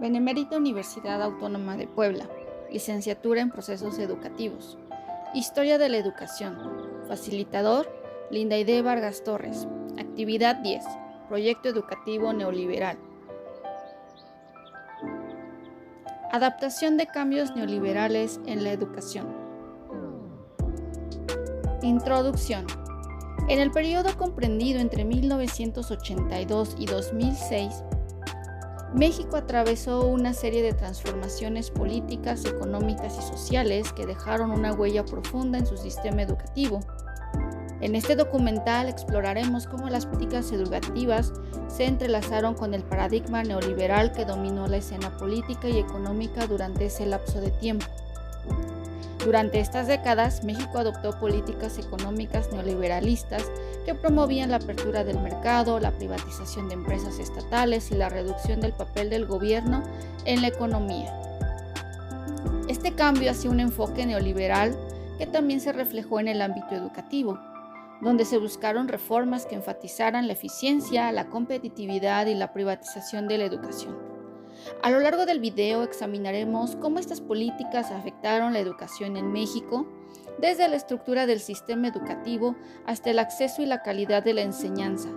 Benemérita Universidad Autónoma de Puebla, licenciatura en Procesos Educativos. Historia de la Educación. Facilitador, Linda Aide Vargas Torres. Actividad 10. Proyecto Educativo Neoliberal. Adaptación de cambios neoliberales en la educación. Introducción. En el periodo comprendido entre 1982 y 2006, México atravesó una serie de transformaciones políticas, económicas y sociales que dejaron una huella profunda en su sistema educativo. En este documental exploraremos cómo las políticas educativas se entrelazaron con el paradigma neoliberal que dominó la escena política y económica durante ese lapso de tiempo. Durante estas décadas, México adoptó políticas económicas neoliberalistas que promovían la apertura del mercado, la privatización de empresas estatales y la reducción del papel del gobierno en la economía. Este cambio hacia un enfoque neoliberal que también se reflejó en el ámbito educativo, donde se buscaron reformas que enfatizaran la eficiencia, la competitividad y la privatización de la educación. A lo largo del video examinaremos cómo estas políticas afectaron la educación en México, desde la estructura del sistema educativo hasta el acceso y la calidad de la enseñanza.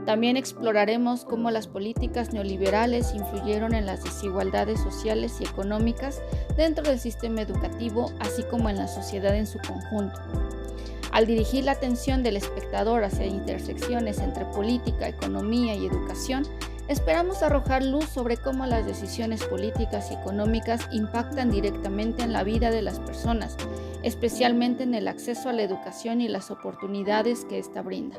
También exploraremos cómo las políticas neoliberales influyeron en las desigualdades sociales y económicas dentro del sistema educativo, así como en la sociedad en su conjunto. Al dirigir la atención del espectador hacia intersecciones entre política, economía y educación, esperamos arrojar luz sobre cómo las decisiones políticas y económicas impactan directamente en la vida de las personas, especialmente en el acceso a la educación y las oportunidades que ésta brinda.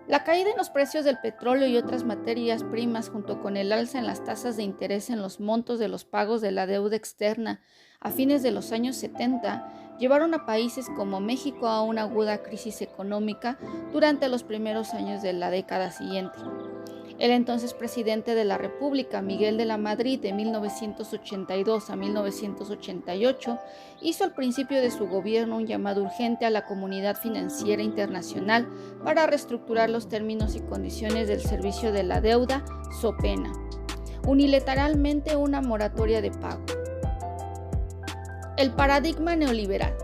La caída en los precios del petróleo y otras materias primas, junto con el alza en las tasas de interés en los montos de los pagos de la deuda externa a fines de los años 70, llevaron a países como México a una aguda crisis económica durante los primeros años de la década siguiente. El entonces presidente de la República, Miguel de la Madrid, de 1982 a 1988, hizo al principio de su gobierno un llamado urgente a la comunidad financiera internacional para reestructurar los términos y condiciones del servicio de la deuda, so pena, unilateralmente una moratoria de pago. El paradigma neoliberal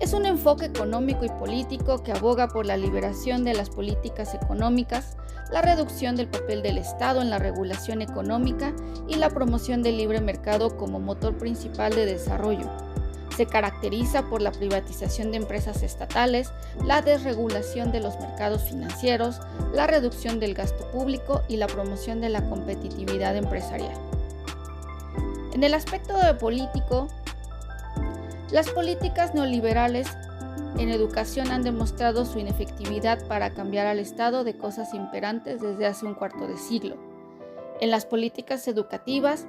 es un enfoque económico y político que aboga por la liberación de las políticas económicas, la reducción del papel del Estado en la regulación económica y la promoción del libre mercado como motor principal de desarrollo. Se caracteriza por la privatización de empresas estatales, la desregulación de los mercados financieros, la reducción del gasto público y la promoción de la competitividad empresarial. En el aspecto político, las políticas neoliberales en educación han demostrado su inefectividad para cambiar al estado de cosas imperantes desde hace un cuarto de siglo. En las políticas educativas,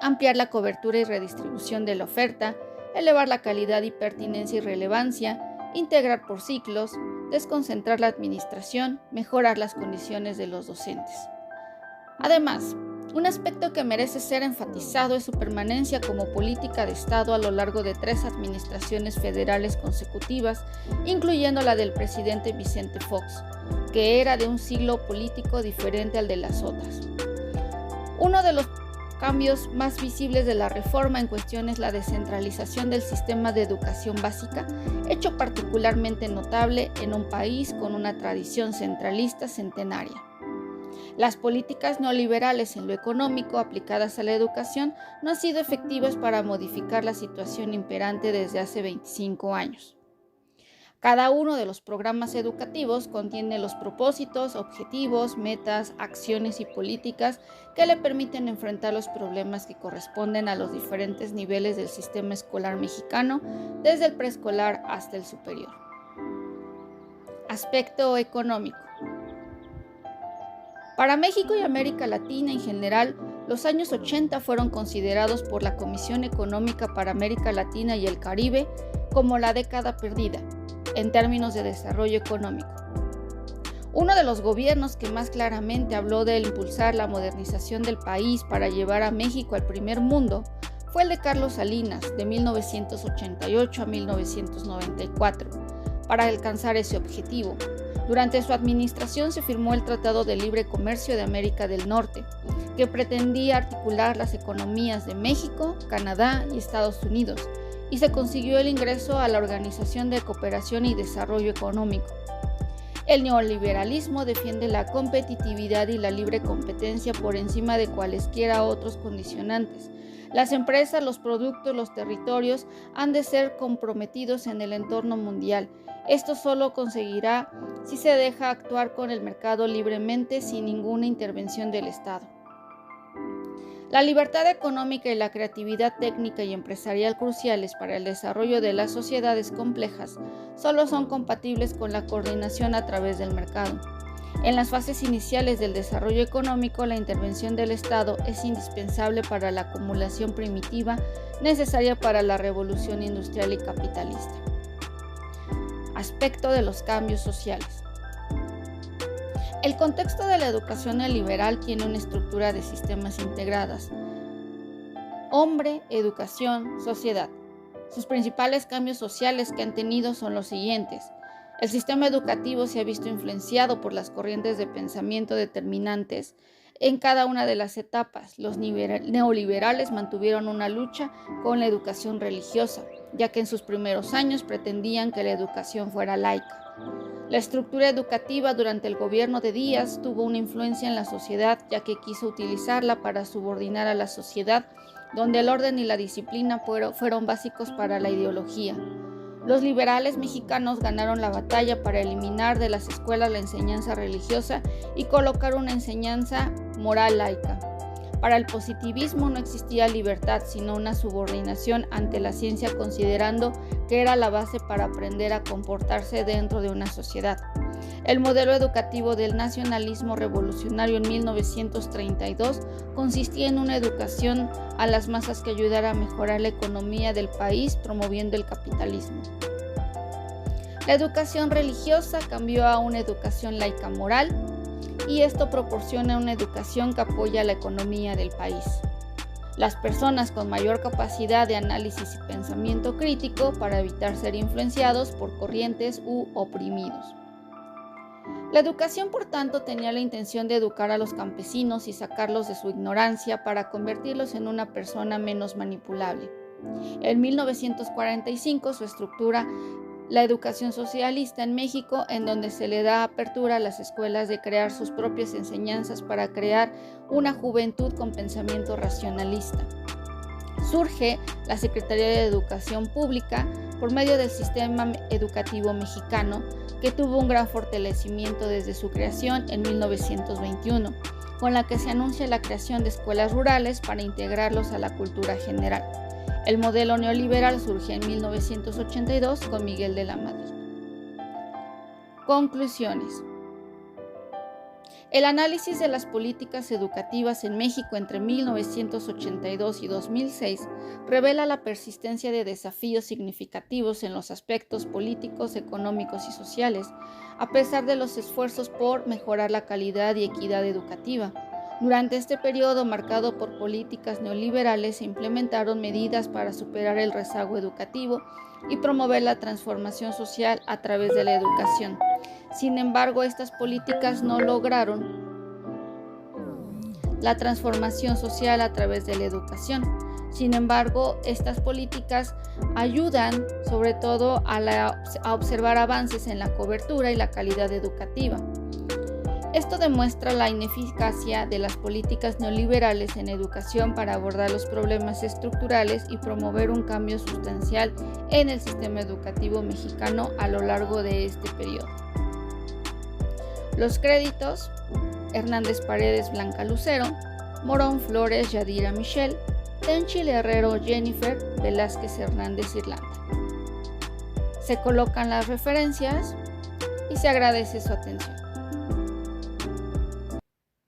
ampliar la cobertura y redistribución de la oferta, elevar la calidad y pertinencia y relevancia, integrar por ciclos, desconcentrar la administración, mejorar las condiciones de los docentes. Además, un aspecto que merece ser enfatizado es su permanencia como política de Estado a lo largo de 3 administraciones federales consecutivas, incluyendo la del presidente Vicente Fox, que era de un siglo político diferente al de las otras. Uno de los cambios más visibles de la reforma en cuestión es la descentralización del sistema de educación básica, hecho particularmente notable en un país con una tradición centralista centenaria. Las políticas neoliberales en lo económico aplicadas a la educación no han sido efectivas para modificar la situación imperante desde hace 25 años. Cada uno de los programas educativos contiene los propósitos, objetivos, metas, acciones y políticas que le permiten enfrentar los problemas que corresponden a los diferentes niveles del sistema escolar mexicano, desde el preescolar hasta el superior. Aspecto económico. Para México y América Latina en general, los años 80 fueron considerados por la Comisión Económica para América Latina y el Caribe como la década perdida, en términos de desarrollo económico. Uno de los gobiernos que más claramente habló de impulsar la modernización del país para llevar a México al primer mundo fue el de Carlos Salinas, de 1988 a 1994. Para alcanzar ese objetivo, Durante su administración se firmó el Tratado de Libre Comercio de América del Norte, que pretendía articular las economías de México, Canadá y Estados Unidos, y se consiguió el ingreso a la Organización de Cooperación y Desarrollo Económico. El neoliberalismo defiende la competitividad y la libre competencia por encima de cualesquiera otros condicionantes. Las empresas, los productos, los territorios han de ser comprometidos en el entorno mundial. Esto solo conseguirá si se deja actuar con el mercado libremente sin ninguna intervención del Estado. La libertad económica y la creatividad técnica y empresarial cruciales para el desarrollo de las sociedades complejas solo son compatibles con la coordinación a través del mercado. En las fases iniciales del desarrollo económico, la intervención del Estado es indispensable para la acumulación primitiva necesaria para la revolución industrial y capitalista. Aspecto de los cambios sociales. El contexto de la educación neoliberal tiene una estructura de sistemas integradas: hombre, educación, sociedad. Sus principales cambios sociales que han tenido son los siguientes. El sistema educativo se ha visto influenciado por las corrientes de pensamiento determinantes en cada una de las etapas. Los neoliberales mantuvieron una lucha con la educación religiosa, ya que en sus primeros años pretendían que la educación fuera laica. La estructura educativa durante el gobierno de Díaz tuvo una influencia en la sociedad, ya que quiso utilizarla para subordinar a la sociedad, donde el orden y la disciplina fueron básicos para la ideología. Los liberales mexicanos ganaron la batalla para eliminar de las escuelas la enseñanza religiosa y colocar una enseñanza moral laica. Para el positivismo no existía libertad, sino una subordinación ante la ciencia, considerando que era la base para aprender a comportarse dentro de una sociedad. El modelo educativo del nacionalismo revolucionario en 1932 consistía en una educación a las masas que ayudara a mejorar la economía del país, promoviendo el capitalismo. La educación religiosa cambió a una educación laica moral, y esto proporciona una educación que apoya la economía del país. Las personas con mayor capacidad de análisis y pensamiento crítico para evitar ser influenciados por corrientes u oprimidos. La educación, por tanto, tenía la intención de educar a los campesinos y sacarlos de su ignorancia para convertirlos en una persona menos manipulable. En 1945, su estructura, la educación socialista en México, en donde se le da apertura a las escuelas de crear sus propias enseñanzas para crear una juventud con pensamiento racionalista. Surge la Secretaría de Educación Pública por medio del sistema educativo mexicano, que tuvo un gran fortalecimiento desde su creación en 1921, con la que se anuncia la creación de escuelas rurales para integrarlos a la cultura general. El modelo neoliberal surge en 1982 con Miguel de la Madrid. Conclusiones. El análisis de las políticas educativas en México entre 1982 y 2006 revela la persistencia de desafíos significativos en los aspectos políticos, económicos y sociales, a pesar de los esfuerzos por mejorar la calidad y equidad educativa. Durante este periodo marcado por políticas neoliberales se implementaron medidas para superar el rezago educativo y promover la transformación social a través de la educación. Sin embargo, estas políticas no lograron la transformación social a través de la educación. Sin embargo, estas políticas ayudan sobre todo a observar avances en la cobertura y la calidad educativa. Esto demuestra la ineficacia de las políticas neoliberales en educación para abordar los problemas estructurales y promover un cambio sustancial en el sistema educativo mexicano a lo largo de este periodo. Los créditos: Hernández Paredes, Blanca Lucero; Morón Flores, Yadira Michelle; Tenchil Herrero, Jennifer; Velázquez Hernández, Irlanda. Se colocan las referencias y se agradece su atención.